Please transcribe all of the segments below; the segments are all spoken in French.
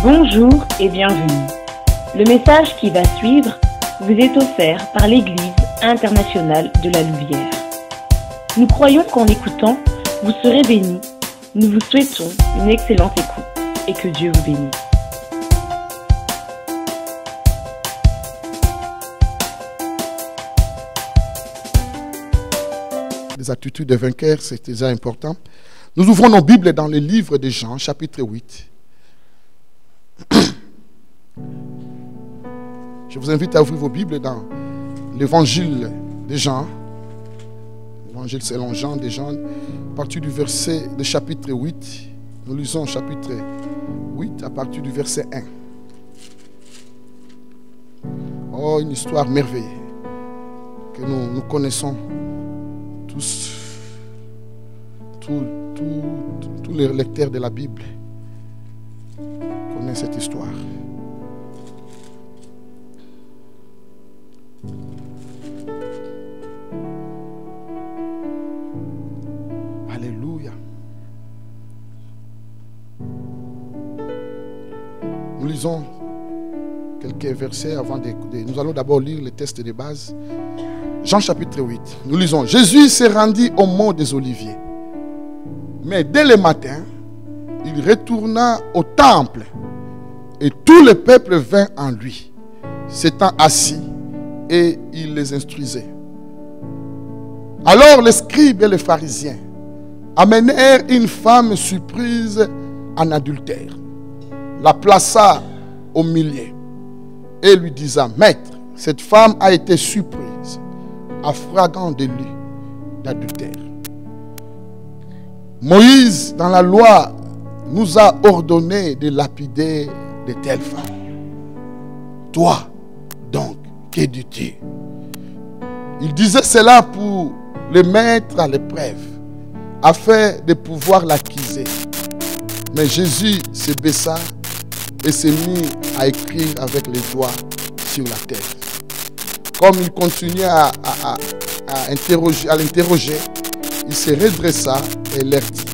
Bonjour et bienvenue. Le message qui va suivre vous est offert par l'Église internationale de la Louvière. Nous croyons qu'en écoutant, vous serez bénis. Nous vous souhaitons une excellente écoute et que Dieu vous bénisse. Les attitudes de vainqueurs, c'est déjà important. Nous ouvrons nos Bibles dans le livre de Jean, chapitre 8. Je vous invite à ouvrir vos Bibles dans l'évangile de Jean. L'évangile selon Jean de Jean, à partir du verset de chapitre 8. Nous lisons chapitre 8 à partir du verset 1. Oh, une histoire merveilleuse que nous connaissons tous les lecteurs de la Bible connaissent cette histoire. Alléluia. Nous lisons quelques versets avant d'écouter. Nous allons d'abord lire le texte de base. Jean chapitre 8. Nous lisons. Jésus s'est rendu au mont des Oliviers. Mais dès le matin, il retourna au temple et tout le peuple vint en lui, s'étant assis, et il les instruisait. Alors les scribes et les pharisiens amenèrent une femme surprise en adultère, la plaça au milieu et lui disant: Maître, cette femme a été surprise en flagrant délit d'adultère. Moïse, dans la loi, nous a ordonné de lapider de telles femmes. Toi, donc, que dis-tu? Il disait cela pour le mettre à l'épreuve, afin de pouvoir l'accuser. Mais Jésus se baissa et s'est mis à écrire avec les doigts sur la terre. Comme il continuait à l'interroger, il se redressa et leur dit: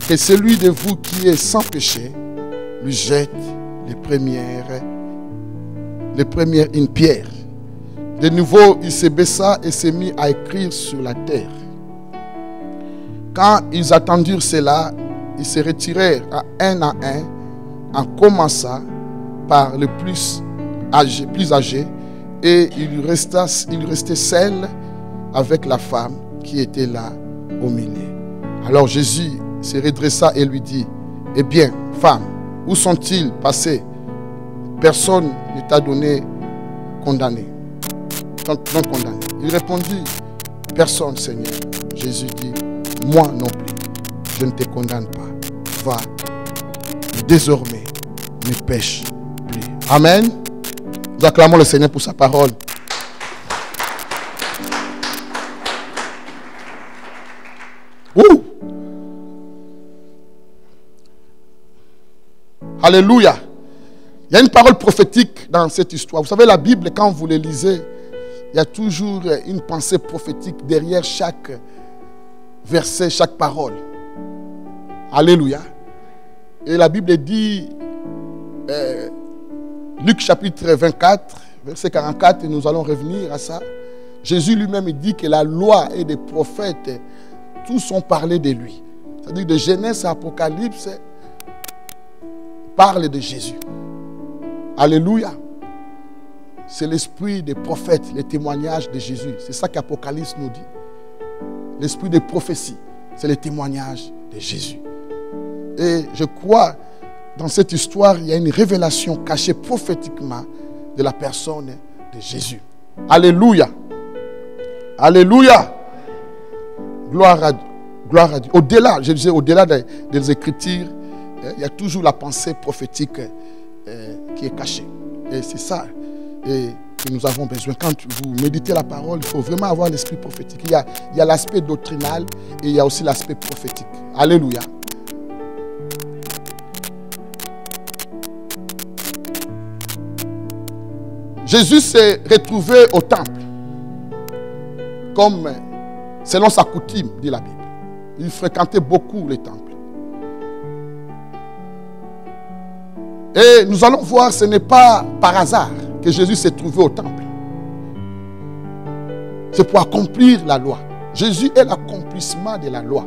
que celui de vous qui est sans péché lui jette les premières une pierre. De nouveau, il se baissa et s'est mis à écrire sur la terre. Quand ils attendirent cela, ils se retirèrent à un, en commençant par le plus âgé, et il restait seul avec la femme qui était là au milieu. Alors Jésus se redressa et lui dit: eh bien, femme, où sont-ils passés? Personne ne t'a donné condamné. Non condamné. Il répondit: personne, Seigneur. Jésus dit: moi non plus, je ne te condamne pas. Va, désormais, ne pêche plus. Amen. Nous acclamons le Seigneur pour sa parole. Ouh! Alléluia. Il y a une parole prophétique dans cette histoire. Vous savez, la Bible, quand vous les lisez, il y a toujours une pensée prophétique derrière chaque verset, chaque parole. Alléluia. Et la Bible dit, Luc chapitre 24, verset 44, et nous allons revenir à ça. Jésus lui-même dit que la loi et les prophètes, tous ont parlé de lui. C'est-à-dire de Genèse à Apocalypse, parle de Jésus. Alléluia. C'est l'esprit des prophètes, les témoignages de Jésus. C'est ça qu'Apocalypse nous dit. L'esprit des prophéties, c'est les témoignages de Jésus. Et je crois, dans cette histoire, il y a une révélation cachée prophétiquement de la personne de Jésus. Alléluia. Alléluia. Gloire à Dieu. Au-delà, je disais, au-delà des Écritures, il y a toujours la pensée prophétique qui est cachée. Et c'est ça que nous avons besoin. Quand vous méditez la parole, il faut vraiment avoir l'esprit prophétique. Il y a l'aspect doctrinal et il y a aussi l'aspect prophétique. Alléluia. Jésus s'est retrouvé au temple, comme selon sa coutume, dit la Bible. Il fréquentait beaucoup les temples. Et nous allons voir, ce n'est pas par hasard que Jésus s'est trouvé au temple. C'est pour accomplir la loi. Jésus est l'accomplissement de la loi.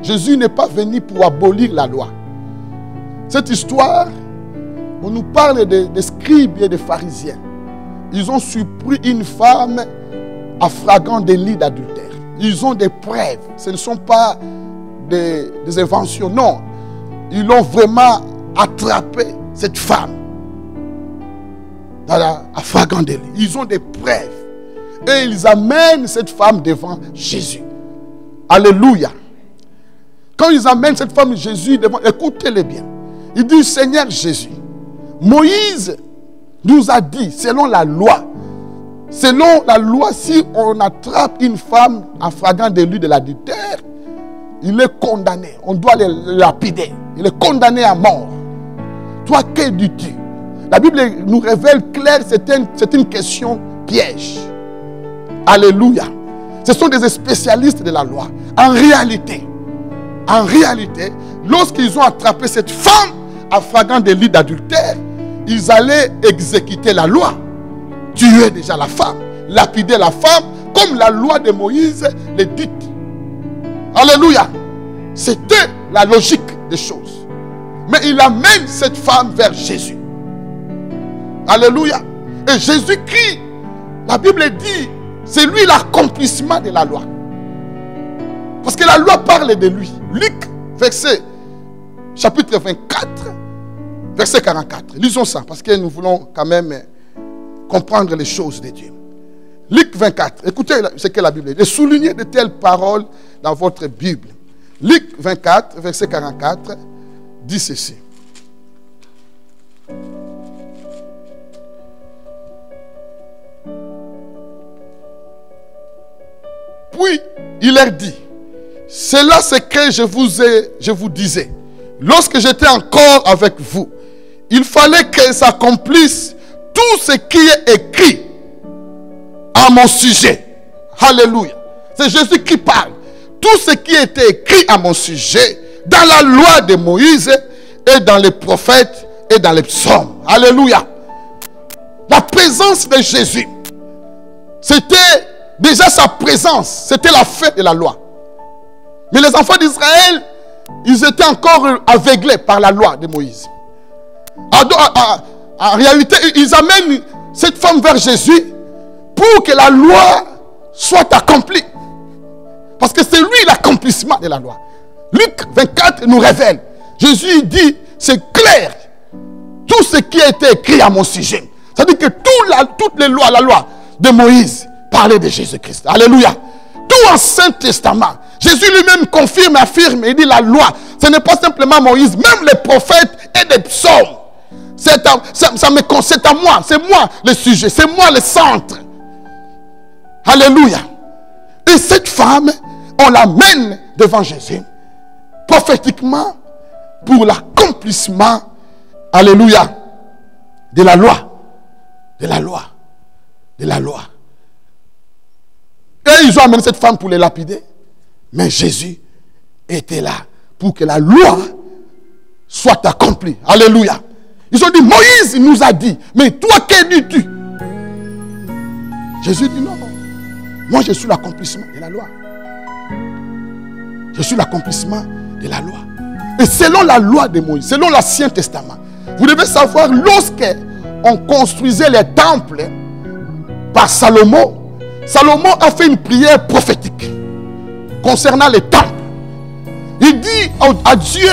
Jésus n'est pas venu pour abolir la loi. Cette histoire, on nous parle des scribes et des pharisiens. Ils ont surpris une femme en flagrant délit d'adultère. Ils ont des preuves. Ce ne sont pas des inventions. Non. Ils l'ont vraiment attrapé, cette femme. À flagrant délit. Ils ont des preuves. Et ils amènent cette femme devant Jésus. Alléluia. Quand ils amènent cette femme Jésus devant, écoutez-les bien. Il dit, Seigneur Jésus, Moïse nous a dit, selon la loi, si on attrape une femme en flagrant délit de l'adultère, il est condamné. On doit le lapider. Il est condamné à mort. Toi, que dis-tu? La Bible nous révèle clair, c'est une question piège. Alléluia. Ce sont des spécialistes de la loi. En réalité, lorsqu'ils ont attrapé cette femme en flagrant délit d'adultère, ils allaient exécuter la loi. Tuer déjà la femme, lapider la femme, comme la loi de Moïse le dit. Alléluia. C'était la logique des choses. Mais il amène cette femme vers Jésus. Alléluia. Et Jésus-Christ, la Bible dit, c'est lui l'accomplissement de la loi. Parce que la loi parle de lui. Luc, chapitre 24, verset 44. Lisons ça, parce que nous voulons quand même comprendre les choses de Dieu. Luc 24, écoutez ce que la Bible dit. Soulignez de telles paroles dans votre Bible. Luc 24, verset 44, dit ceci. Puis, il leur dit, c'est là ce que je vous disais. Lorsque j'étais encore avec vous, il fallait que s'accomplisse tout ce qui est écrit à mon sujet. Alléluia. C'est Jésus qui parle. Tout ce qui était écrit à mon sujet dans la loi de Moïse et dans les prophètes et dans les psaumes. Alléluia. La présence de Jésus, c'était déjà sa présence. C'était la fin de la loi. Mais les enfants d'Israël, ils étaient encore aveuglés par la loi de Moïse. En réalité, ils amènent cette femme vers Jésus pour que la loi soit accomplie. Parce que c'est lui l'accomplissement de la loi. Luc 24 nous révèle. Jésus dit, c'est clair. Tout ce qui a été écrit à mon sujet. C'est-à-dire que toutes les lois, la loi de Moïse, parlait de Jésus-Christ. Alléluia. Tout Ancien Testament. Jésus lui-même confirme, affirme, il dit la loi. Ce n'est pas simplement Moïse, même les prophètes et les psaumes. C'est à moi, c'est moi le sujet, c'est moi le centre. Alléluia. Et cette femme, on l'amène devant Jésus, prophétiquement, pour l'accomplissement, alléluia, de la loi. De la loi. De la loi. Et ils ont amené cette femme pour les lapider. Mais Jésus était là pour que la loi soit accomplie. Alléluia. Ils ont dit, Moïse nous a dit, mais toi, que dis-tu? Jésus dit, non, moi je suis l'accomplissement de la loi. Je suis l'accomplissement de la loi. Et selon la loi de Moïse, selon l'Ancien Testament, vous devez savoir, lorsque on construisait les temples par Salomon, Salomon a fait une prière prophétique concernant les temples. Il dit à Dieu,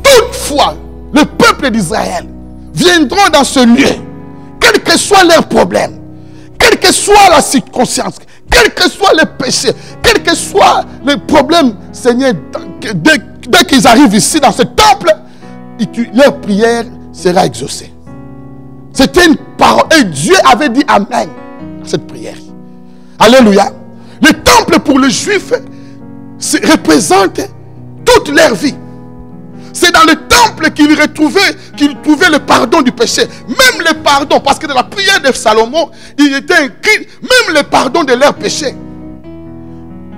toutefois, le peuple d'Israël viendront dans ce lieu, quel que soit leur problème, quelle que soit la circonstance, quel que soit le péché, quel que soit le problème, Seigneur, dès qu'ils arrivent ici dans ce temple, leur prière sera exaucée. C'était une parole. Et Dieu avait dit Amen à cette prière. Alléluia. Le temple pour les Juifs représente toute leur vie. C'est dans le temple qu'ils trouvaient le pardon du péché. Même le pardon, parce que dans la prière de Salomon, il était écrit, même le pardon de leur péché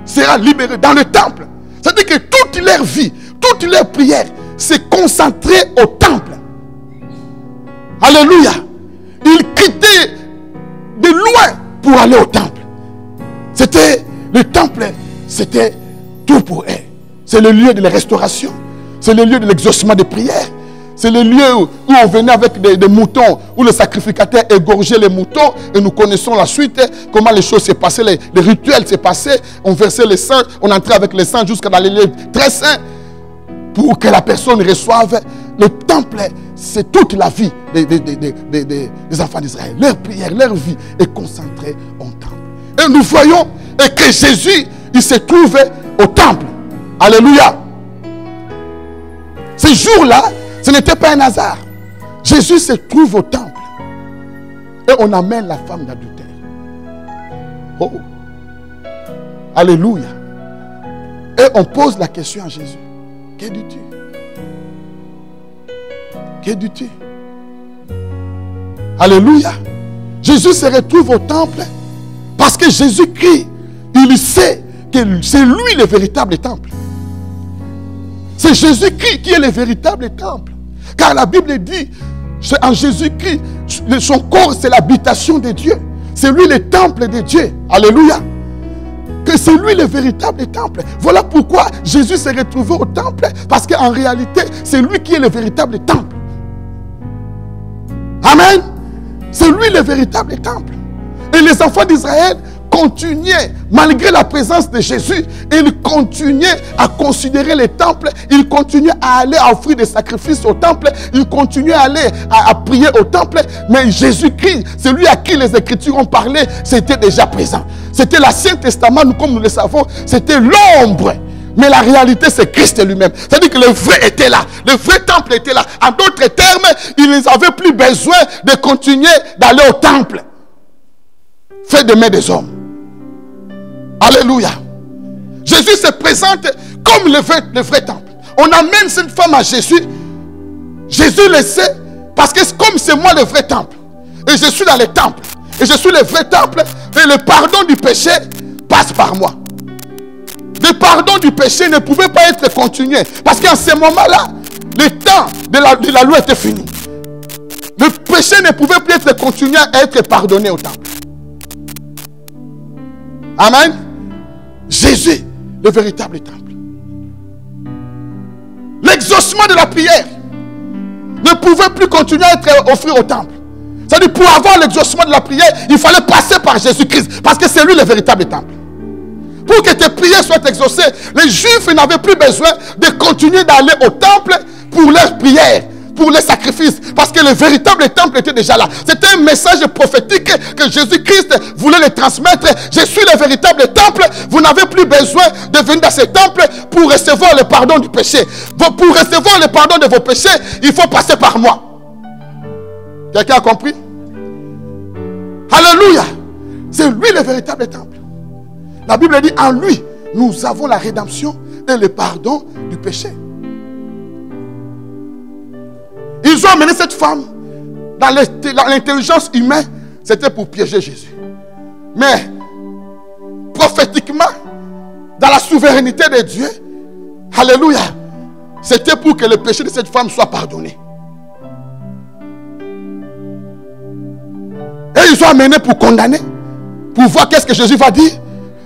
sera libéré dans le temple. C'est-à-dire que toute leur vie, toute leur prière s'est concentrée au temple. Alléluia. Ils quittaient de loin pour aller au temple. Le temple, c'était tout pour eux. C'est le lieu de la restauration. C'est le lieu de l'exaucement des prières. C'est le lieu où on venait avec des moutons, où le sacrificateur égorgeait les moutons. Et nous connaissons la suite, comment les choses s'est passées, les rituels s'est passé. On versait le sang, on entrait avec le sang jusqu'à dans les lieux très saints. Pour que la personne reçoive. Le temple, c'est toute la vie des enfants d'Israël. Leur prière, leur vie est concentrée au temple. Et nous voyons que Jésus, il se trouve au temple. Alléluia. Ce jour-là, ce n'était pas un hasard. Jésus se trouve au temple. Et on amène la femme d'adultère. Oh. Alléluia. Et on pose la question à Jésus. Que dis-tu? Que dis-tu? Alléluia. Jésus se retrouve au temple parce que Jésus-Christ, il sait que c'est lui le véritable temple. C'est Jésus-Christ qui est le véritable temple. Car la Bible dit, en Jésus-Christ, son corps c'est l'habitation de Dieu. C'est lui le temple de Dieu. Alléluia. Que c'est lui le véritable temple. Voilà pourquoi Jésus s'est retrouvé au temple. Parce qu'en réalité, c'est lui qui est le véritable temple. Amen. C'est lui le véritable temple. Et les enfants d'Israël continuaient, malgré la présence de Jésus, ils continuaient à considérer les temples, ils continuaient à aller offrir des sacrifices au temple, ils continuaient à aller à prier au temple, mais Jésus-Christ, celui à qui les Écritures ont parlé, c'était déjà présent. C'était l'Ancien Testament, comme nous le savons, c'était l'ombre. Mais la réalité, c'est Christ lui-même. C'est-à-dire que le vrai était là. Le vrai temple était là. En d'autres termes, ils n'avaient plus besoin de continuer d'aller au temple fait de mains des hommes. Alléluia. Jésus se présente comme le vrai temple. On amène cette femme à Jésus. Jésus le sait parce que comme c'est moi le vrai temple. Et je suis dans le temple. Et je suis le vrai temple. Et le pardon du péché passe par moi. Le pardon du péché ne pouvait pas être continué. Parce qu'en ce moment-là, le temps de la loi était fini. Le péché ne pouvait plus être continué à être pardonné au temple. Amen. Jésus, le véritable temple. L'exaucement de la prière ne pouvait plus continuer à être offert au temple. C'est-à-dire, pour avoir l'exaucement de la prière, il fallait passer par Jésus-Christ. Parce que c'est lui le véritable temple. Pour que tes prières soient exaucées, les Juifs n'avaient plus besoin de continuer d'aller au temple pour leurs prières, pour les sacrifices. Parce que le véritable temple était déjà là. C'était un message prophétique que Jésus-Christ voulait le transmettre. Je suis le véritable temple. Vous n'avez plus besoin de venir dans ce temple pour recevoir le pardon du péché. Pour recevoir le pardon de vos péchés, il faut passer par moi. Quelqu'un a compris? Alléluia. C'est lui le véritable temple. La Bible dit, en lui, nous avons la rédemption et le pardon du péché. Ils ont amené cette femme dans l'intelligence humaine, c'était pour piéger Jésus. Mais, prophétiquement, dans la souveraineté de Dieu, alléluia, c'était pour que le péché de cette femme soit pardonné. Et ils ont amené pour condamner, pour voir qu'est-ce que Jésus va dire.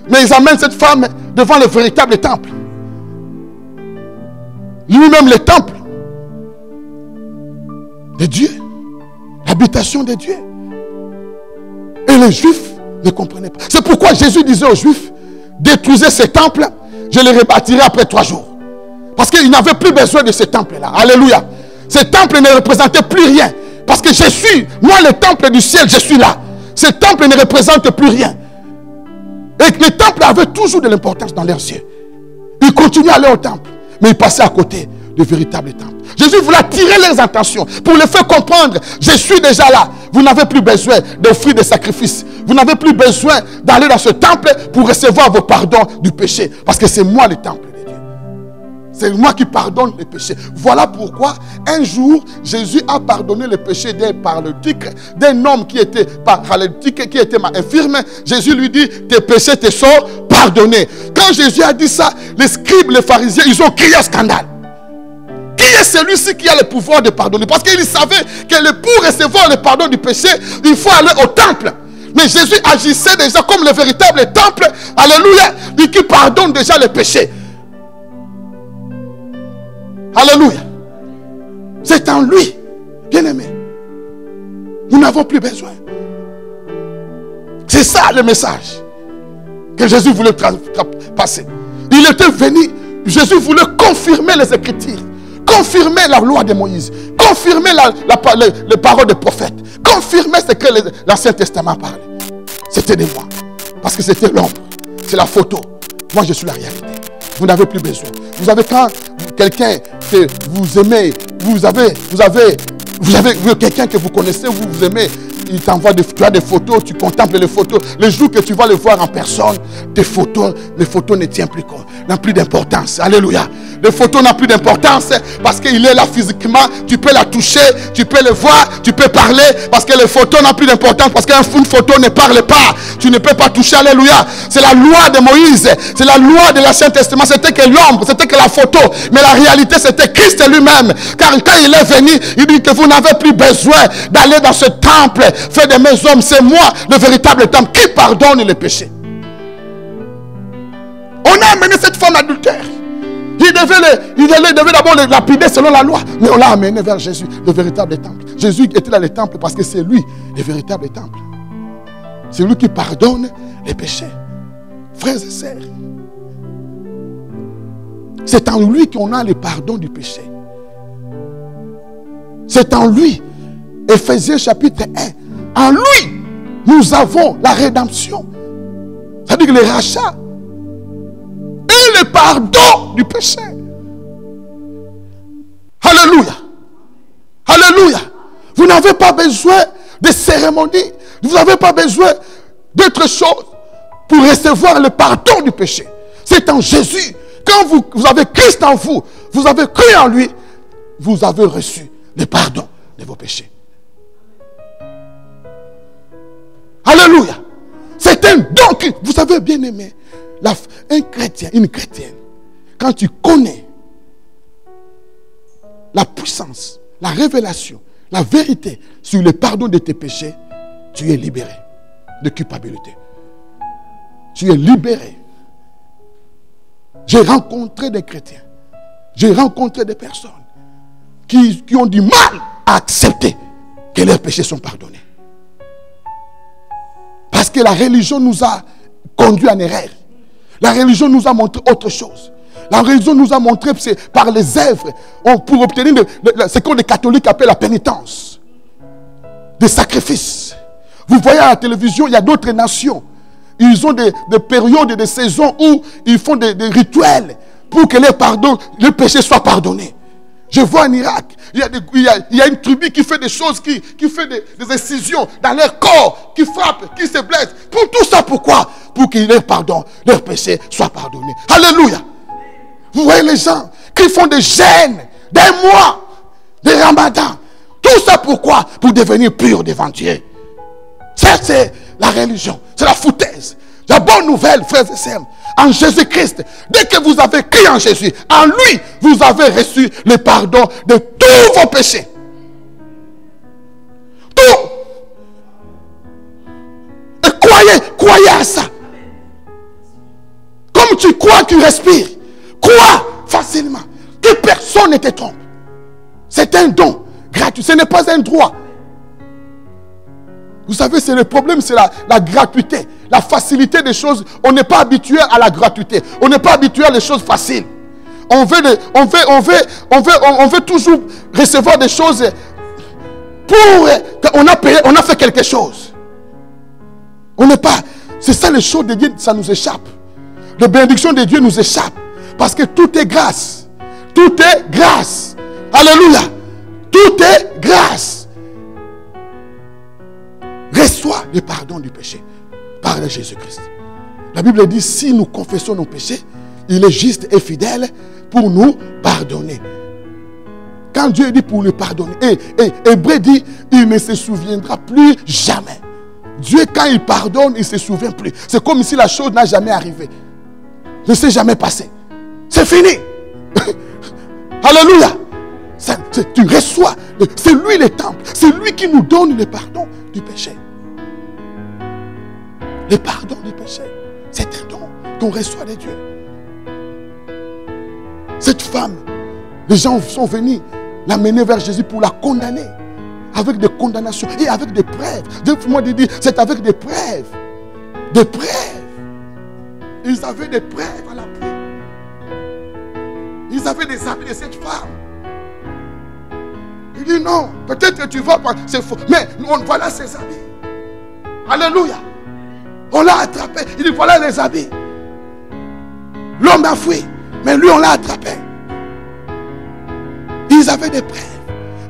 Mais ils amènent cette femme devant le véritable temple. Lui-même le temple de Dieu. L'habitation de Dieu. Et les Juifs ne comprenaient pas. C'est pourquoi Jésus disait aux Juifs, détruisez ce temple, je le rebâtirai après 3 jours. Parce qu'ils n'avaient plus besoin de ce temple-là. Alléluia. Ce temple ne représentait plus rien. Parce que je suis, moi le temple du ciel, je suis là. Ce temple ne représente plus rien. Et les temples avaient toujours de l'importance dans leurs yeux. Ils continuaient à aller au temple, mais ils passaient à côté du véritable temple. Jésus voulait attirer leurs attentions pour les faire comprendre, je suis déjà là. Vous n'avez plus besoin d'offrir des sacrifices. Vous n'avez plus besoin d'aller dans ce temple pour recevoir vos pardons du péché. Parce que c'est moi le temple de Dieu. C'est moi qui pardonne les péchés. Voilà pourquoi un jour, Jésus a pardonné le péché d'un paralytique, d'un homme qui était paralytique, qui était infirme. Jésus lui dit, tes péchés te sont pardonnés. Quand Jésus a dit ça, les scribes, les pharisiens, ils ont crié au scandale. Qui est celui-ci qui a le pouvoir de pardonner. Parce qu'il savait que pour recevoir le pardon du péché, il faut aller au temple. Mais Jésus agissait déjà comme le véritable temple. Alléluia. Lui qui pardonne déjà le péché. Alléluia. C'est en lui, bien-aimé. Nous n'avons plus besoin. C'est ça le message que Jésus voulait passer. Il était venu, Jésus voulait confirmer les Écritures, confirmer la loi de Moïse, confirmer les paroles des prophètes, confirmer ce que l'Ancien Testament parlait. C'était de moi. Parce que c'était l'ombre. C'est la photo. Moi, je suis la réalité. Vous n'avez plus besoin. Vous avez quand quelqu'un que vous aimez, vous avez quelqu'un que vous connaissez, vous aimez, il t'envoie tu as des photos, tu contemples les photos. Le jour que tu vas le voir en personne, les photos ne tiennent plus compte, n'ont plus d'importance. Alléluia. Les photos n'ont plus d'importance parce qu'il est là physiquement. Tu peux la toucher, tu peux le voir, tu peux parler parce que les photos n'ont plus d'importance parce qu'une photo ne parle pas. Tu ne peux pas toucher. Alléluia. C'est la loi de Moïse, c'est la loi de l'Ancien Testament. C'était que l'ombre, c'était que la photo. Mais la réalité, c'était Christ lui-même. Car quand il est venu, il dit que vous n'avez plus besoin d'aller dans ce temple fait de mes hommes. C'est moi, le véritable temple, qui pardonne les péchés. On a amené cette femme adultère. Il devait d'abord le lapider selon la loi. Mais on l'a amené vers Jésus, le véritable temple. Jésus était dans le temple parce que c'est lui, le véritable temple. C'est lui qui pardonne les péchés. Frères et sœurs, c'est en lui qu'on a le pardon du péché. C'est en lui. Éphésiens chapitre 1. En lui, nous avons la rédemption. C'est-à-dire le rachat. Et le pardon du péché. Alléluia. Alléluia. Vous n'avez pas besoin de cérémonies. Vous n'avez pas besoin d'autre chose pour recevoir le pardon du péché. C'est en Jésus. Quand vous avez Christ en vous, vous avez cru en lui, vous avez reçu le pardon de vos péchés. Alléluia. C'est un don que vous avez bien aimé. Un chrétien, une chrétienne, quand tu connais la puissance, la révélation, la vérité sur le pardon de tes péchés, tu es libéré de culpabilité. Tu es libéré. J'ai rencontré des chrétiens, j'ai rencontré des personnes qui ont du mal à accepter que leurs péchés sont pardonnés. Parce que la religion nous a conduit en erreur. La religion nous a montré autre chose. La religion nous a montré par les œuvres pour obtenir ce que les catholiques appellent la pénitence. Des sacrifices. Vous voyez à la télévision, il y a d'autres nations. Ils ont des périodes, des saisons où ils font des rituels pour que les péchés soient pardonnés. Je vois en Irak, il y a une tribu qui fait des choses, qui fait des incisions dans leur corps, qui frappe, qui se blesse. Pour tout ça, pourquoi? Pour qu'ils aient pardon, leurs péchés soient pardonnés. Alléluia. Vous voyez les gens qui font des jeûnes, des mois, des ramadans. Tout ça pourquoi? Pour devenir purs devant Dieu. Ça, c'est la religion, c'est la foutaise. La bonne nouvelle, frères et sœurs, en Jésus-Christ, dès que vous avez cru en Jésus, en lui, vous avez reçu le pardon de tous vos péchés. Tout. Et croyez à ça. Comme tu crois, tu respires. Crois facilement. Que personne ne te trompe. C'est un don gratuit. Ce n'est pas un droit. Vous savez, c'est le problème, c'est la gratuité. La facilité des choses. On n'est pas habitué à la gratuité. On n'est pas habitué à les choses faciles. On veut toujours recevoir des choses pour qu'on a payé, on a fait quelque chose. On n'est pas. C'est ça les choses de Dieu, ça nous échappe. Les bénédictions de Dieu nous échappent. Parce que tout est grâce. Tout est grâce. Alléluia. Tout est grâce. Reçois le pardon du péché par Jésus-Christ. La Bible dit, si nous confessons nos péchés, il est juste et fidèle pour nous pardonner. Quand Dieu dit pour nous pardonner, et Hébreu dit, il ne se souviendra plus jamais. Dieu, quand il pardonne, il ne se souvient plus. C'est comme si la chose n'a jamais arrivé. Ne s'est jamais passé. C'est fini. Alléluia. Tu reçois. C'est lui le temple. C'est lui qui nous donne le pardon du péché. Le pardon du péché. C'est un don qu'on reçoit de Dieu. Cette femme, les gens sont venus l'amener vers Jésus pour la condamner. Avec des condamnations et avec des preuves. Dieu m'a dit, c'est avec des preuves. Des preuves. Ils avaient des preuves à l'appui. Ils avaient des habits de cette femme. Il dit non, peut-être que tu vas pas, c'est faux. Mais voilà ses habits. Alléluia. On l'a attrapé. Il dit voilà les habits. L'homme a fui. Mais lui on l'a attrapé. Ils avaient des preuves.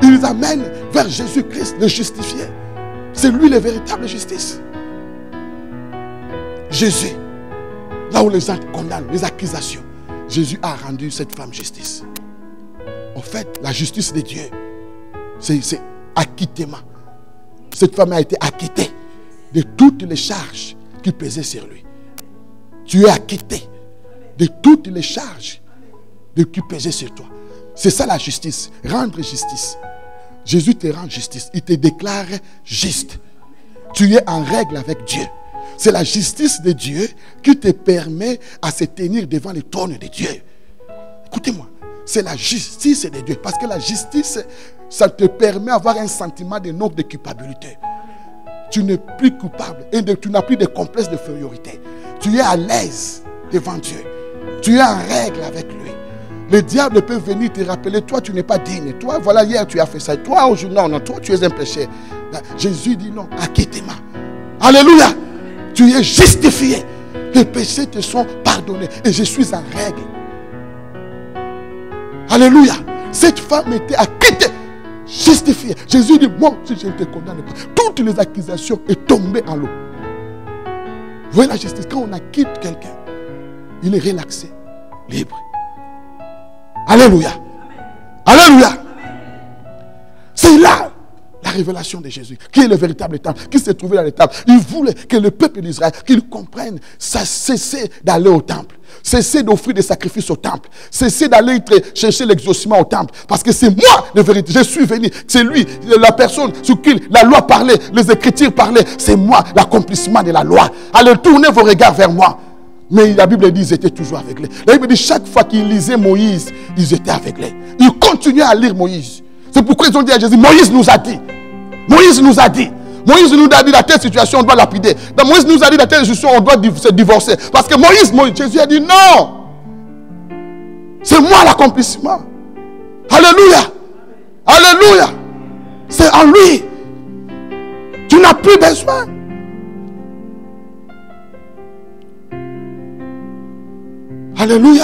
Ils les amènent vers Jésus-Christ, le justifié. C'est lui la véritable justice. Jésus, là où les gens condamnent, les accusations, Jésus a rendu cette femme justice. En fait, la justice de Dieu, c'est acquittement. Cette femme a été acquittée de toutes les charges qui pesaient sur lui. Tu es acquitté de toutes les charges qui pesaient sur toi. C'est ça la justice, rendre justice. Jésus te rend justice, il te déclare juste. Tu es en règle avec Dieu. C'est la justice de Dieu qui te permet à se tenir devant le trône de Dieu. Écoutez-moi, c'est la justice de Dieu. Parce que la justice, ça te permet d'avoir un sentiment de non de culpabilité. Tu n'es plus coupable et tu n'as plus de complexe d'infériorité. Tu es à l'aise devant Dieu. Tu es en règle avec lui. Le diable peut venir te rappeler, toi tu n'es pas digne. Toi, voilà, hier tu as fait ça. Toi, aujourd'hui, non, toi tu es un péché. Jésus dit non, acquitte-moi. Alléluia. Tu es justifié. Les péchés te sont pardonnés. Et je suis en règle. Alléluia. Cette femme était acquittée, justifiée. Jésus dit, moi, si je ne te condamne pas, toutes les accusations sont tombées en l'eau. Vous voyez la justice, quand on acquitte quelqu'un, il est relaxé, libre. Alléluia. Alléluia. C'est là la révélation de Jésus, qui est le véritable temple, qui s'est trouvé dans le temple. Il voulait que le peuple d'Israël, qu'il comprenne, ça cessait d'aller au temple, cessez d'offrir des sacrifices au temple, cessez d'aller chercher l'exaucement au temple, parce que c'est moi le vérité. Je suis venu, c'est lui, la personne sur qui la loi parlait, les Écritures parlaient, c'est moi l'accomplissement de la loi. Allez, tournez vos regards vers moi. Mais la Bible dit qu'ils étaient toujours aveuglés. La Bible dit chaque fois qu'ils lisaient Moïse, ils étaient aveuglés. Ils continuaient à lire Moïse. C'est pourquoi ils ont dit à Jésus, Moïse nous a dit. Moïse nous a dit. Moïse nous a dit dans telle situation on doit lapider. Moïse nous a dit dans telle situation on doit se divorcer. Parce que Jésus a dit non. C'est moi l'accomplissement. Alléluia. Alléluia. C'est en lui. Tu n'as plus besoin. Alléluia.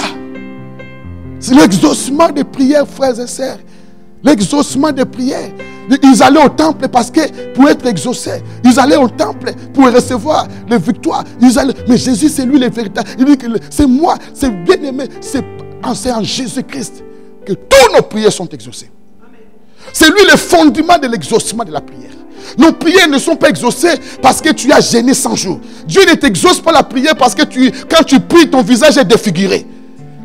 C'est l'exaucement des prières, frères et sœurs. L'exaucement des prières. Ils allaient au temple parce que pour être exaucés. Ils allaient au temple pour recevoir les victoires. Mais Jésus, c'est lui le véritable. Il dit que c'est moi, c'est bien aimé. C'est en Jésus-Christ que toutes nos prières sont exaucées. C'est lui le fondement de l'exaucement de la prière. Nos prières ne sont pas exaucées parce que tu as jeûné 100 jours. Dieu ne t'exauce pas la prière parce que quand tu pries, ton visage est défiguré.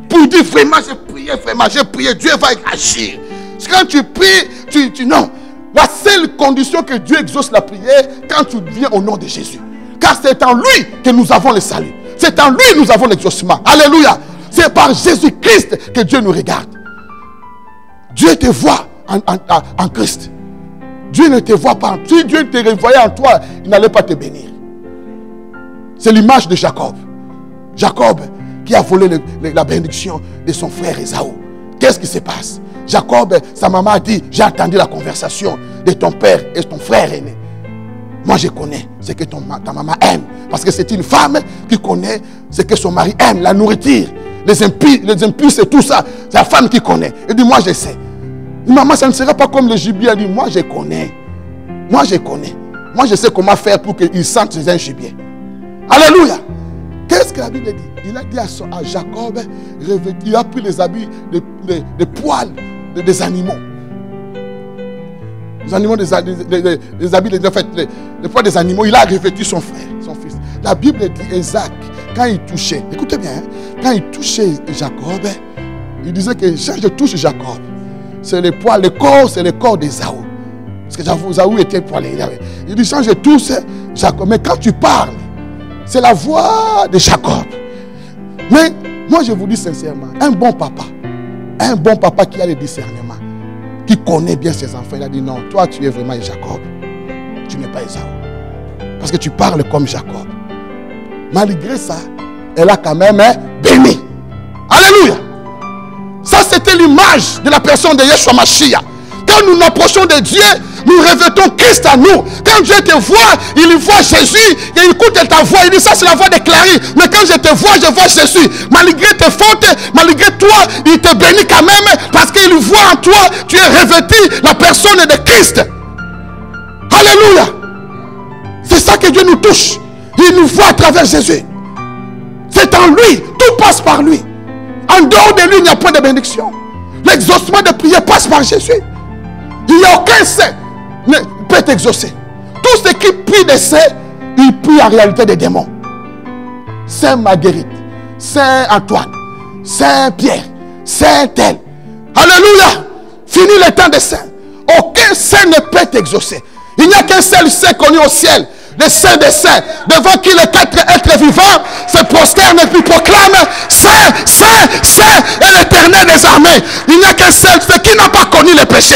Pour dire vraiment, j'ai prié, Dieu va agir. Quand tu pries, non. La seule condition que Dieu exauce la prière, quand tu viens au nom de Jésus. Car c'est en lui que nous avons le salut. C'est en lui que nous avons l'exaucement. Alléluia. C'est par Jésus-Christ que Dieu nous regarde. Dieu te voit en Christ. Dieu ne te voit pas. Si Dieu te revoyait en toi, il n'allait pas te bénir. C'est l'image de Jacob. Jacob qui a volé la bénédiction de son frère Ésaü. Qu'est-ce qui se passe? Jacob, sa maman a dit, j'ai entendu la conversation de ton père et ton frère aîné. Moi je connais ce que ta maman aime. Parce que c'est une femme qui connaît ce que son mari aime, la nourriture, les impuces et tout ça. C'est la femme qui connaît. Elle dit, moi je sais. Maman, ça ne sera pas comme le gibier. Elle dit, moi je connais. Moi je connais. Moi je sais comment faire pour qu'il sente un gibier. Alléluia. Qu'est-ce que la Bible dit? Il a dit à Jacob, il a pris les habits de poils des animaux. Les animaux, des habits, les poils des animaux. Il a revêtu son frère, son fils. La Bible dit, Isaac, quand il touchait, écoutez bien, quand il touchait Jacob, il disait que quand je touche Jacob, c'est le poids, le corps, c'est le corps d'Ésaü. Parce que Ésaü était poilé. Il dit, change tous, Jacob. Mais quand tu parles, c'est la voix de Jacob. Mais moi, je vous dis sincèrement, un bon papa qui a le discernement, qui connaît bien ses enfants, il a dit, non, toi, tu es vraiment Jacob. Tu n'es pas Ésaü. Parce que tu parles comme Jacob. Malgré ça, elle a quand même béni. Alléluia. Ça, c'était l'image de la personne de Yeshua Mashiach. Quand nous nous approchons de Dieu, nous revêtons Christ à nous. Quand Dieu te voit, il voit Jésus, et il écoute ta voix, il dit ça c'est la voix de Clary. Mais quand je te vois, je vois Jésus. Malgré tes fautes, malgré toi, il te bénit quand même, parce qu'il voit en toi, tu es revêtu la personne de Christ. Alléluia. C'est ça que Dieu nous touche. Il nous voit à travers Jésus. C'est en lui, tout passe par lui. En dehors de lui, il n'y a pas de bénédiction. L'exaucement de prière passe par Jésus. Il n'y a aucun saint qui peut t'exaucer. Tous ceux qui prient des saints, ils prient en réalité des démons. Saint Marguerite, Saint Antoine, Saint Pierre, Saint tel. Alléluia. Fini le temps des saints. Aucun saint ne peut t'exaucer. Il n'y a qu'un seul saint connu au ciel. Le Saint des Saints, devant qui les 4 êtres vivants se prosternent et puis proclament Saint, Saint, Saint et l'Éternel des armées. Il n'y a qu'un seul, c'est qui n'a pas connu le péché.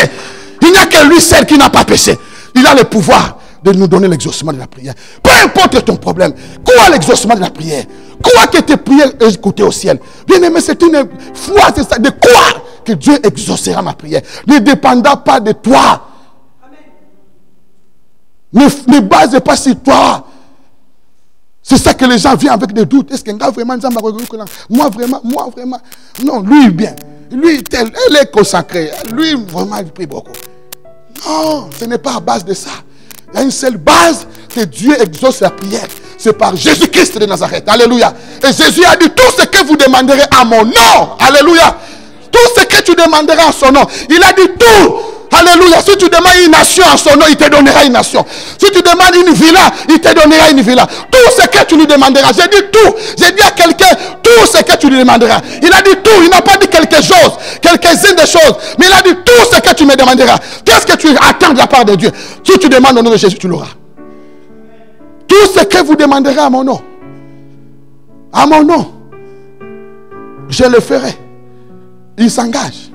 Il n'y a que lui seul qui n'a pas péché. Il a le pouvoir de nous donner l'exaucement de la prière. Peu importe ton problème, quoi l'exaucement de la prière? Quoi que tes prières écoutées au ciel? Bien aimé, c'est une foi, c'est ça, de croire que Dieu exaucera ma prière. Ne dépendant pas de toi. Ne base pas sur toi. C'est ça que les gens viennent avec des doutes. Est-ce qu'un gars vraiment, moi vraiment, non, lui bien, lui tel, elle est consacrée, lui vraiment il prie beaucoup. Non, ce n'est pas à base de ça. Il y a une seule base que Dieu exauce la prière. C'est par Jésus-Christ de Nazareth. Alléluia. Et Jésus a dit, tout ce que vous demanderez à mon nom. Alléluia. Tout ce que tu demanderas en son nom. Il a dit tout. Alléluia. Si tu demandes une nation en son nom, il te donnera une nation. Si tu demandes une villa, il te donnera une villa. Tout ce que tu lui demanderas. J'ai dit tout. J'ai dit à quelqu'un, tout ce que tu lui demanderas. Il a dit tout. Il n'a pas dit quelque chose, quelques-unes des choses. Mais il a dit tout ce que tu me demanderas. Qu'est-ce que tu attends de la part de Dieu? Si tu demandes au nom de Jésus, tu l'auras. Tout ce que vous demanderez à mon nom. À mon nom. Je le ferai. Il s'engage.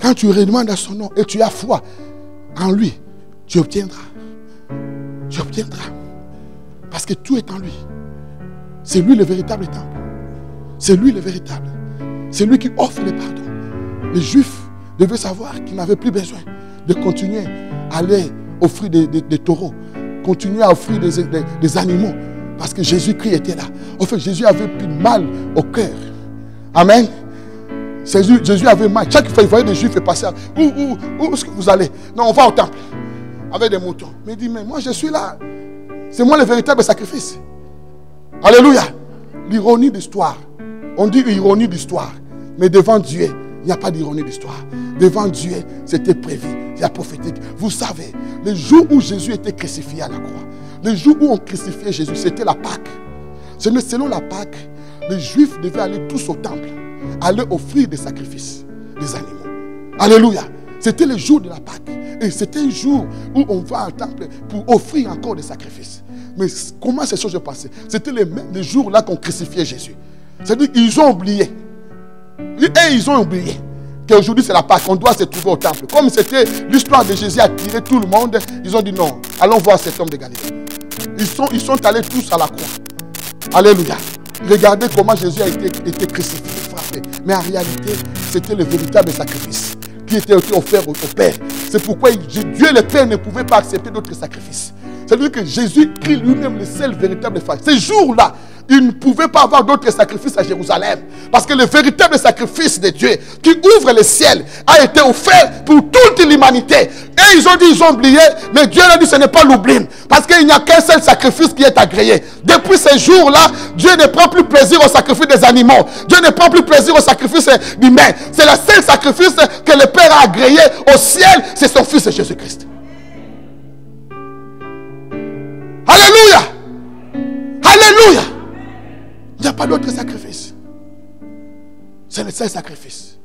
Quand tu demandes à son nom et tu as foi en lui, tu obtiendras. Tu obtiendras. Parce que tout est en lui. C'est lui le véritable temple. C'est lui le véritable. C'est lui qui offre le pardon. Les Juifs devaient savoir qu'ils n'avaient plus besoin de continuer à aller offrir des taureaux, continuer à offrir des animaux. Parce que Jésus-Christ était là. En fait, Jésus avait plus mal au cœur. Amen. Jésus avait mal. Chaque fois, il voyait des Juifs passer. Où est-ce que vous allez? Non, on va au temple. Avec des moutons. Mais il dit, mais moi je suis là. C'est moi le véritable sacrifice. Alléluia. L'ironie d'histoire. On dit ironie d'histoire. Mais devant Dieu, il n'y a pas d'ironie d'histoire. Devant Dieu, c'était prévu. Il y a prophétique. Vous savez, le jour où Jésus était crucifié à la croix, le jour où on crucifiait Jésus, c'était la Pâque. Selon la Pâque, les Juifs devaient aller tous au temple, aller offrir des sacrifices, des animaux. Alléluia. C'était le jour de la Pâque. Et c'était un jour où on va au temple pour offrir encore des sacrifices. Mais comment ces choses se passaient? C'était les jours là qu'on crucifiait Jésus. C'est-à-dire qu'ils ont oublié. Et ils ont oublié qu'aujourd'hui c'est la Pâque, on doit se trouver au temple. Comme c'était l'histoire de Jésus a attiré tout le monde, ils ont dit non, allons voir cet homme de Galilée. Ils sont allés tous à la croix. Alléluia. Regardez comment Jésus a été crucifié, frappé. Mais en réalité, c'était le véritable sacrifice qui était offert au Père. C'est pourquoi Dieu le Père ne pouvait pas accepter d'autres sacrifices. C'est-à-dire que Jésus-Christ lui-même, le seul véritable sacrifice. Ces jours-là, il ne pouvait pas avoir d'autres sacrifices à Jérusalem. Parce que le véritable sacrifice de Dieu qui ouvre le ciel a été offert pour toute l'humanité. Et ils ont dit, ils ont oublié. Mais Dieu a dit, ce n'est pas l'oubli. Parce qu'il n'y a qu'un seul sacrifice qui est agréé. Depuis ces jours-là, Dieu ne prend plus plaisir au sacrifice des animaux. Dieu ne prend plus plaisir au sacrifice humain. C'est le seul sacrifice que le Père a agréé au ciel. C'est son Fils Jésus-Christ. Alléluia. Alléluia. Il n'y a pas d'autre sacrifice. C'est le seul sacrifice.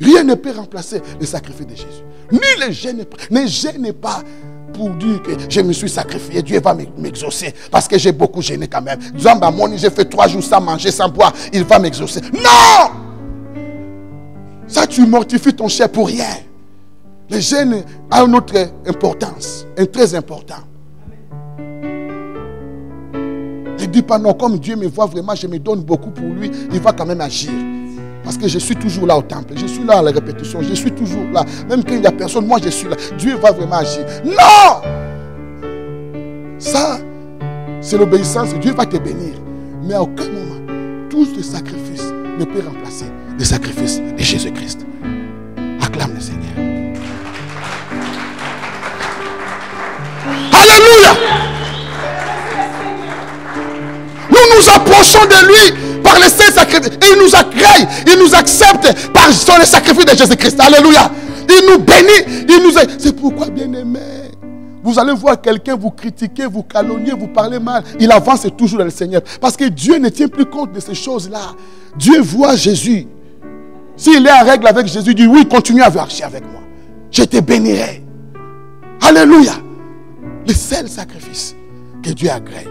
Rien ne peut remplacer le sacrifice de Jésus. Ni le jeûne. Ne jeûnez pas pour dire que je me suis sacrifié. Dieu va m'exaucer. Parce que j'ai beaucoup gêné quand même. Zamba Moni, j'ai fait 3 jours sans manger, sans boire. Il va m'exaucer. Non! Ça, tu mortifies ton chair pour rien. Le jeûne a une autre importance. Très important. Ne dis pas non, comme Dieu me voit vraiment, je me donne beaucoup pour lui. Il va quand même agir. Parce que je suis toujours là au temple. Je suis là à la répétition. Je suis toujours là. Même quand il n'y a personne, moi je suis là. Dieu va vraiment agir. Non! Ça, c'est l'obéissance. Dieu va te bénir. Mais à aucun moment, tout ce sacrifice ne peut remplacer le sacrifice de Jésus-Christ. Acclame le Seigneur. Alléluia! Nous approchons de lui par le saint sacrifice. Et il nous agrée, il nous accepte par le sacrifice de Jésus-Christ. Alléluia. Il nous bénit. C'est pourquoi, bien-aimé, vous allez voir quelqu'un vous critiquer, vous calomnier, vous parler mal. Il avance toujours dans le Seigneur. Parce que Dieu ne tient plus compte de ces choses-là. Dieu voit Jésus. S'il est en règle avec Jésus, il dit oui, continue à marcher avec moi. Je te bénirai. Alléluia. Le seul sacrifice que Dieu agrée,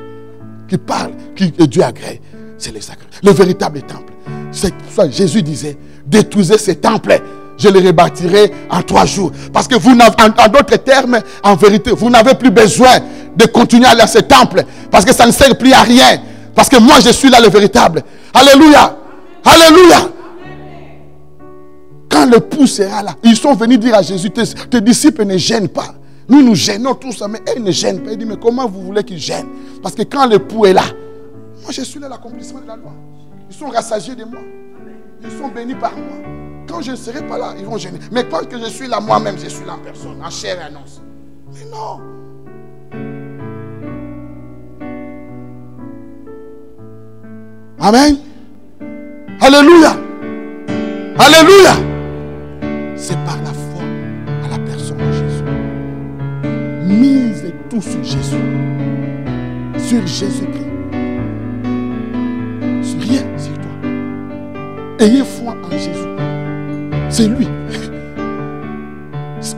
qui parle, que Dieu agrée, c'est le sacrifice. Le véritable temple. C'est pour ça que Jésus disait, détruisez ces temples, je les rebâtirai en 3 jours. Parce que vous n'avez, en d'autres termes, en vérité, vous n'avez plus besoin de continuer à aller à ces temples. Parce que ça ne sert plus à rien. Parce que moi, je suis là le véritable. Alléluia. Alléluia. Quand le pouls sera là, ils sont venus dire à Jésus, tes disciples ne gênent pas. Nous, nous gênons tout ça, mais elles ne gênent pas. Il dit, mais comment vous voulez qu'ils gênent? Parce que quand le pouls est là, moi je suis là l'accomplissement de la loi. Ils sont rassasiés de moi. Ils sont bénis par moi. Quand je ne serai pas là, ils vont gêner. Mais quand que je suis là, moi-même, je suis là en personne, en chair et en os. Mais non. Amen. Alléluia. Alléluia. C'est par la foi à la personne de Jésus. Mise tout sur Jésus. Sur Jésus-Christ. Sur rien sur toi. Ayez foi en Jésus. C'est lui.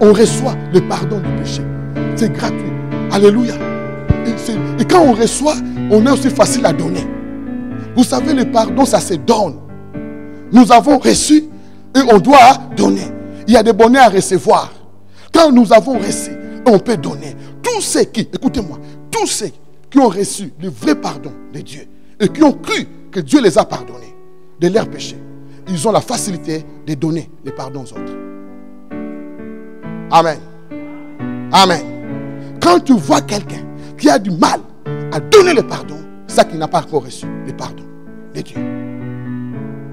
On reçoit le pardon du péché. C'est gratuit. Alléluia. Et quand on reçoit, on est aussi facile à donner. Vous savez, le pardon, ça se donne. Nous avons reçu et on doit donner. Il y a des bonnets à recevoir. Quand nous avons reçu, on peut donner. Tous ceux qui, écoutez-moi, tous ceux qui ont reçu le vrai pardon de Dieu et qui ont cru que Dieu les a pardonnés de leurs péchés, ils ont la facilité de donner le pardon aux autres. Amen. Amen. Quand tu vois quelqu'un qui a du mal à donner le pardon, c'est ça qui n'a pas encore reçu le pardon de Dieu.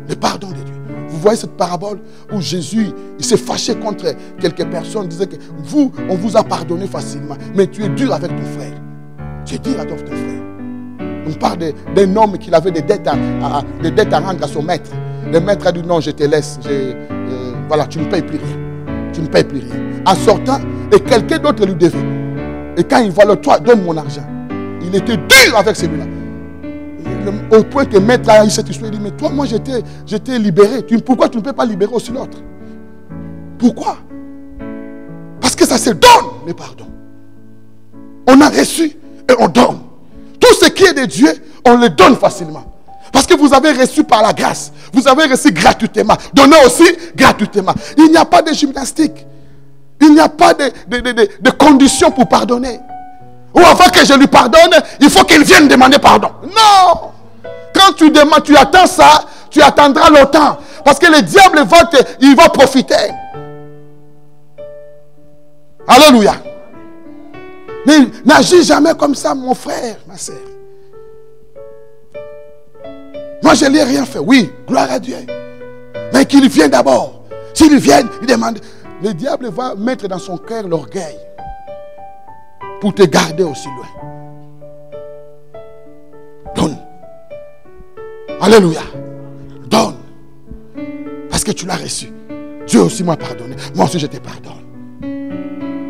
Le pardon de Dieu. Vous voyez cette parabole où Jésus il s'est fâché contre quelques personnes, il disait que vous, on vous a pardonné facilement, mais tu es dur avec ton frère. Tu es dur avec ton frère. On parle d'un homme qui avait des dettes à rendre à son maître. Le maître a dit non, je te laisse. Voilà, tu ne payes plus rien. Tu ne payes plus rien. En sortant, et quelqu'un d'autre lui devait. Et quand il voit le toi, donne mon argent. Il était dur avec celui-là. Au point que le maître a eu cette histoire, il dit, mais toi, moi, j'étais libéré. Pourquoi tu ne peux pas libérer aussi l'autre? Pourquoi? Parce que ça se donne, le pardon. On a reçu et on donne. Tout ce qui est de Dieu, on le donne facilement. Parce que vous avez reçu par la grâce. Vous avez reçu gratuitement. Donnez aussi gratuitement. Il n'y a pas de gymnastique. Il n'y a pas de conditions pour pardonner. Ou avant que je lui pardonne, il faut qu'il vienne demander pardon. Non! Quand tu demandes, tu attends ça, tu attendras longtemps. Parce que le diable il va profiter. Alléluia. Mais n'agis jamais comme ça, mon frère, ma soeur. Moi, je n'ai rien fait. Oui, gloire à Dieu. Mais qu'il vienne d'abord. S'il vient, il demande. Le diable va mettre dans son cœur l'orgueil. Pour te garder aussi loin. Donne. Alléluia. Donne. Parce que tu l'as reçu. Dieu aussi m'a pardonné. Moi aussi je te pardonne.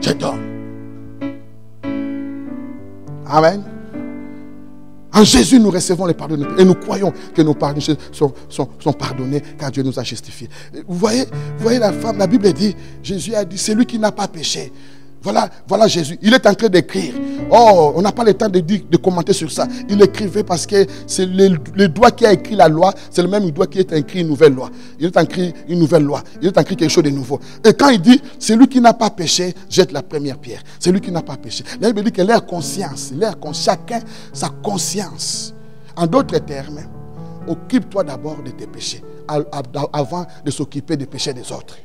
Je donne. Amen. En Jésus, nous recevons les pardons et nous croyons que nos pardons sont pardonnés car Dieu nous a justifiés. Vous voyez la femme, la Bible dit, Jésus a dit, c'est lui qui n'a pas péché. Voilà Jésus. Il est en train d'écrire. Oh, on n'a pas le temps de commenter sur ça. Il écrivait parce que c'est le doigt qui a écrit la loi, c'est le même doigt qui est écrit une nouvelle loi. Il est écrit une nouvelle loi. Il est écrit quelque chose de nouveau. Et quand il dit, celui qui n'a pas péché, jette la première pierre. Celui qui n'a pas péché. La Bible dit que leur conscience, chacun sa conscience. En d'autres termes, occupe-toi d'abord de tes péchés avant de s'occuper des péchés des autres.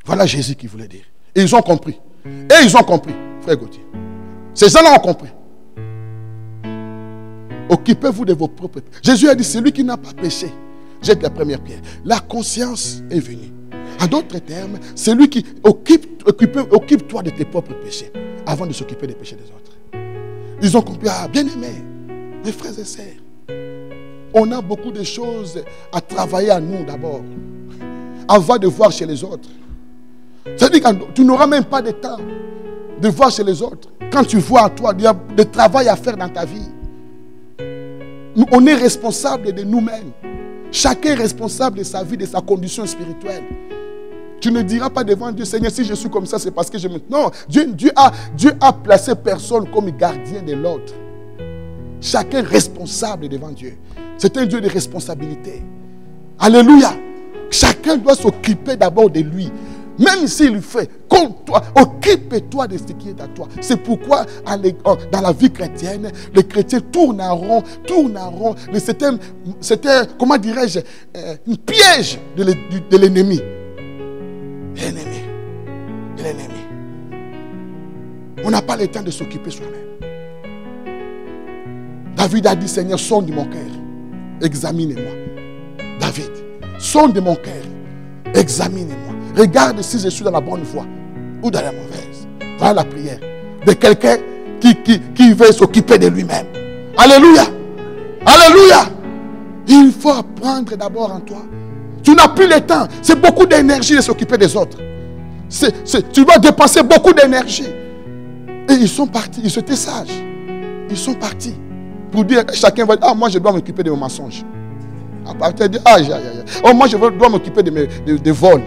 Voilà Jésus qui voulait dire. Et ils ont compris. Et ils ont compris, frère Gauthier. Ces gens-là ont compris. Occupez-vous de vos propres péchés. Jésus a dit, celui qui n'a pas péché, jette la première pierre. La conscience est venue. En d'autres termes, celui qui occupe-toi de tes propres péchés avant de s'occuper des péchés des autres. Ils ont compris, bien aimés, mes frères et sœurs, on a beaucoup de choses à travailler à nous d'abord, avant de voir chez les autres. C'est-à-dire que tu n'auras même pas de temps de voir chez les autres. Quand tu vois à toi, il y a du travail à faire dans ta vie. On est responsable de nous-mêmes. Chacun est responsable de sa vie, de sa condition spirituelle. Tu ne diras pas devant Dieu, Seigneur, si je suis comme ça, c'est parce que je me... Non, Dieu a placé personne comme gardien de l'autre. Chacun est responsable devant Dieu. C'est un Dieu de responsabilité. Alléluia. Chacun doit s'occuper d'abord de lui. Même s'il fait comme toi, occupe-toi de ce qui est à toi. C'est pourquoi dans la vie chrétienne, les chrétiens tournent en rond. C'était, comment dirais-je, un piège de l'ennemi. De l'ennemi. On n'a pas le temps de s'occuper soi-même. David a dit, Seigneur, sonde mon cœur. Examine-moi. David, sonde mon cœur. Examine-moi. Regarde si je suis dans la bonne voie ou dans la mauvaise. Voilà la prière de quelqu'un qui veut s'occuper de lui-même. Alléluia. Alléluia. Il faut apprendre d'abord en toi. Tu n'as plus le temps. C'est beaucoup d'énergie de s'occuper des autres. Tu dois dépenser beaucoup d'énergie. Et ils sont partis. Ils étaient sages. Ils sont partis. Pour dire, chacun va dire, moi je dois m'occuper de mes mensonges. À partir de oh, moi je dois m'occuper de vols.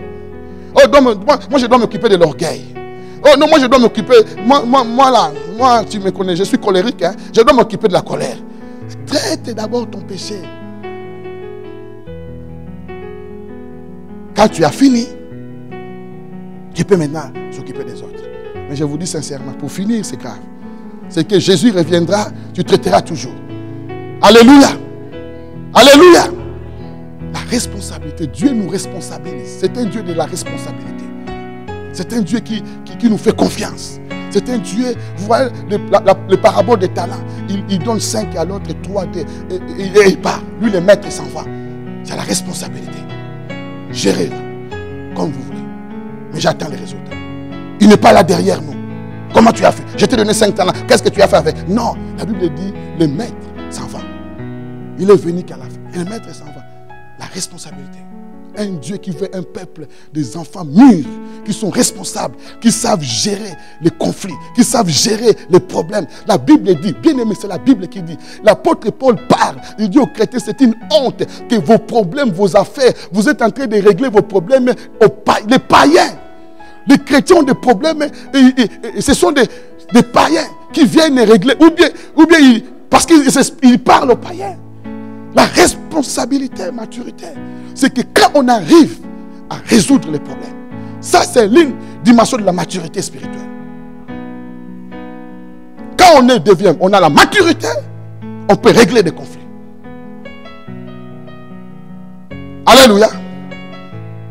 Oh, moi je dois m'occuper de l'orgueil. Oh non, moi je dois m'occuper. Moi tu me connais, je suis colérique. Hein? Je dois m'occuper de la colère. Traite d'abord ton péché. Quand tu as fini, tu peux maintenant s'occuper des autres. Mais je vous dis sincèrement, pour finir, c'est grave. C'est que Jésus reviendra, tu traiteras toujours. Alléluia. Alléluia. La responsabilité, Dieu nous responsabilise. C'est un Dieu de la responsabilité. C'est un Dieu qui nous fait confiance. C'est un Dieu, vous voyez, le parabole des talents. Il donne 5 à l'autre, 3, et il part. Lui, le maître, s'en va. C'est la responsabilité. Gérez-la comme vous voulez. Mais j'attends les résultats. Il n'est pas là derrière nous. Comment tu as fait? Je t'ai donné 5 talents. Qu'est-ce que tu as fait avec? Non, la Bible dit, le maître s'en va. Il est venu qu'à la fin. Et le maître s'en va. La responsabilité. Un Dieu qui veut un peuple, des enfants mûrs, qui sont responsables, qui savent gérer les conflits, qui savent gérer les problèmes. La Bible dit, bien aimé, c'est la Bible qui dit, l'apôtre Paul parle, il dit aux chrétiens, c'est une honte que vos problèmes, vos affaires, vous êtes en train de régler vos problèmes les païens. Les chrétiens ont des problèmes et ce sont des païens qui viennent régler, ou bien parce qu'ils parlent aux païens. La responsabilité, maturité, c'est que quand on arrive à résoudre les problèmes, ça c'est l'une dimension de la maturité spirituelle. Quand on a la maturité, on peut régler des conflits. Alléluia.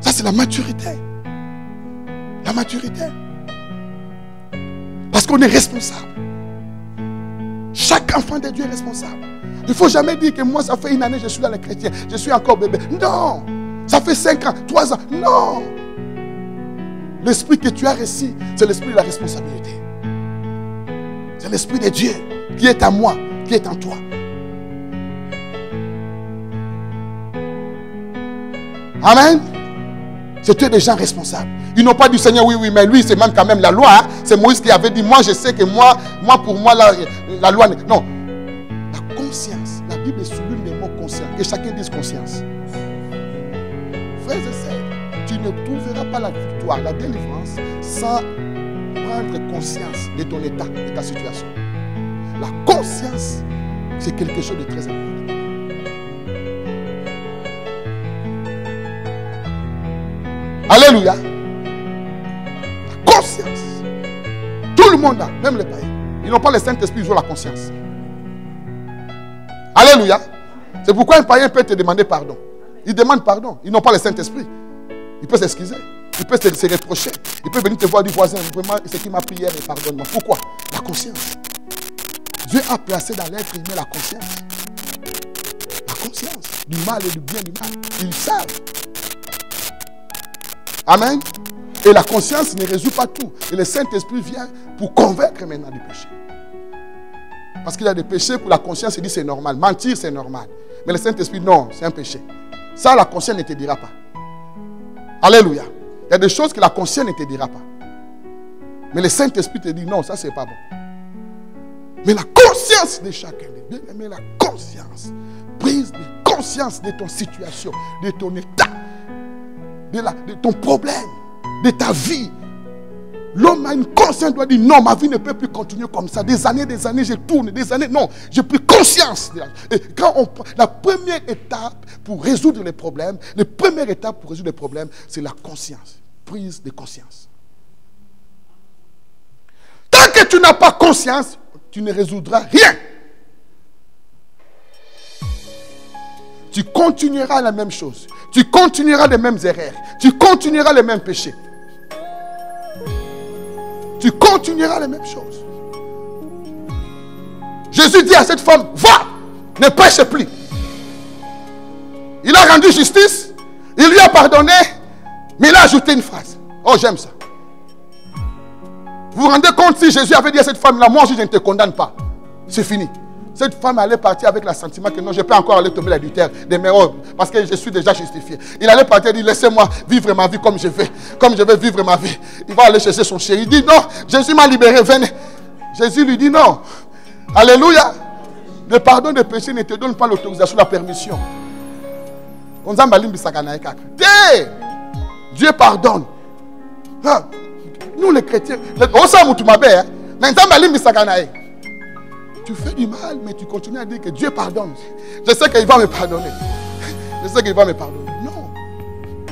Ça c'est la maturité. La maturité. Parce qu'on est responsable. Chaque enfant de Dieu est responsable. Il ne faut jamais dire que moi, ça fait une année, je suis dans les chrétiens. Je suis encore bébé. Non. Ça fait 5 ans, 3 ans. Non. L'esprit que tu as reçu, c'est l'esprit de la responsabilité. C'est l'esprit de Dieu qui est en moi, qui est en toi. Amen. C'était des gens responsables. Ils n'ont pas dit Seigneur, oui, mais lui, c'est même quand même la loi. Hein. C'est Moïse qui avait dit, moi je sais que moi pour moi, la loi... Non. La conscience. La Bible souligne les mots conscience. Que chacun dise conscience. Frères et sœurs, tu ne trouveras pas la victoire, la délivrance, sans prendre conscience de ton état, de ta situation. La conscience, c'est quelque chose de très important. Alléluia. La conscience. Tout le monde a, même les païens. Ils n'ont pas le Saint-Esprit, ils ont la conscience. Alléluia. C'est pourquoi un païen peut te demander pardon. Il demande pardon. Ils n'ont pas le Saint-Esprit. Il peut s'excuser. Il peut se reprocher. Il peut venir te voir du voisin. Vraiment, c'est qui m'a prié et pardonne-moi. Pourquoi? La conscience. Dieu a placé dans l'être humain la conscience. La conscience. Du mal et du bien du mal. Ils savent. Amen. Et la conscience ne résout pas tout. Et le Saint-Esprit vient pour convaincre maintenant du péché. Parce qu'il y a des péchés pour la conscience, il dit c'est normal. Mentir, c'est normal. Mais le Saint-Esprit, non, c'est un péché. Ça, la conscience ne te dira pas. Alléluia. Il y a des choses que la conscience ne te dira pas. Mais le Saint-Esprit te dit non, ça, c'est pas bon. Mais la conscience de chacun, mais la conscience, prise de conscience de ton situation, de ton état, de ton problème, de ta vie. L'homme a une conscience, doit dire non, ma vie ne peut plus continuer comme ça. Des années, je tourne, des années, non, j'ai pris conscience. Et quand la première étape pour résoudre les problèmes, c'est la conscience, prise de conscience. Tant que tu n'as pas conscience, tu ne résoudras rien. Tu continueras la même chose. Tu continueras les mêmes erreurs. Tu continueras les mêmes péchés. Tu continueras les mêmes choses. Jésus dit à cette femme, va, ne pêche plus. Il a rendu justice, il lui a pardonné, mais il a ajouté une phrase. Oh, j'aime ça. Vous vous rendez compte si Jésus avait dit à cette femme-là, moi aussi je ne te condamne pas. C'est fini. Cette femme allait partir avec l'assentiment que non, je peux encore aller tomber l'adultère de mes robes parce que je suis déjà justifié. Il allait partir et dire, laissez-moi vivre ma vie comme je veux vivre ma vie. Il va aller chercher son chéri. Il dit, non, Jésus m'a libéré, venez. Jésus lui dit, non. Alléluia. Le pardon des péchés ne te donne pas l'autorisation, la permission. Dieu pardonne. Nous les chrétiens, tu fais du mal, mais tu continues à dire que Dieu pardonne. Je sais qu'il va me pardonner. Je sais qu'il va me pardonner. Non.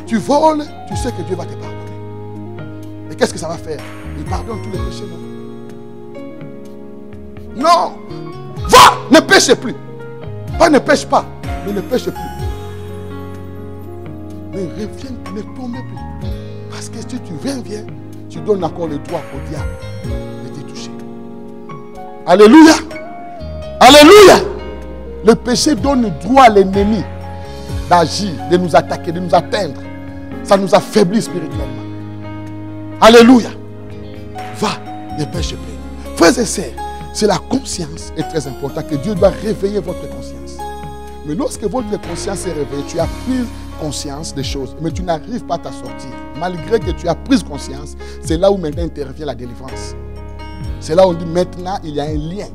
Tu voles, tu sais que Dieu va te pardonner. Et qu'est-ce que ça va faire? Il pardonne tous les péchés, non? Non. Va, ne pêche plus. Pas ne pêche pas, mais ne pêche plus. Mais reviens, ne tombe plus. Parce que si tu viens, tu donnes encore le droit au diable de te toucher. Alléluia. Alléluia. Le péché donne le droit à l'ennemi d'agir, de nous attaquer, de nous atteindre. Ça nous affaiblit spirituellement. Alléluia. Va, ne pêche plus. Frères et sœurs, c'est la conscience est très important, que Dieu doit réveiller votre conscience. Mais lorsque votre conscience est réveillée, tu as pris conscience des choses, mais tu n'arrives pas à t'en sortir. Malgré que tu as pris conscience, c'est là où maintenant intervient la délivrance. C'est là où on dit maintenant il y a un lien.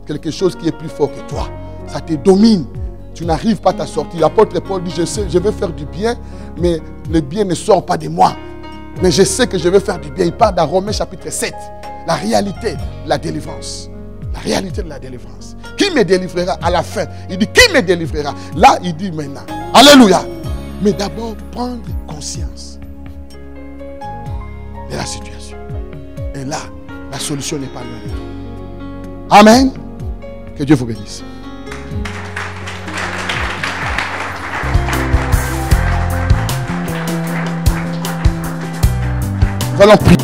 Quelque chose qui est plus fort que toi. Ça te domine. Tu n'arrives pas à t'en sortir. L'apôtre Paul dit, je sais, je veux faire du bien, mais le bien ne sort pas de moi. Mais je sais que je veux faire du bien. Il parle dans Romains chapitre 7. La réalité de la délivrance. La réalité de la délivrance. Qui me délivrera à la fin? Il dit, qui me délivrera? Là, il dit maintenant. Alléluia. Mais d'abord, prendre conscience de la situation. Et là, la solution n'est pas loin de toi. Amen. Que Dieu vous bénisse. Nous allons prier.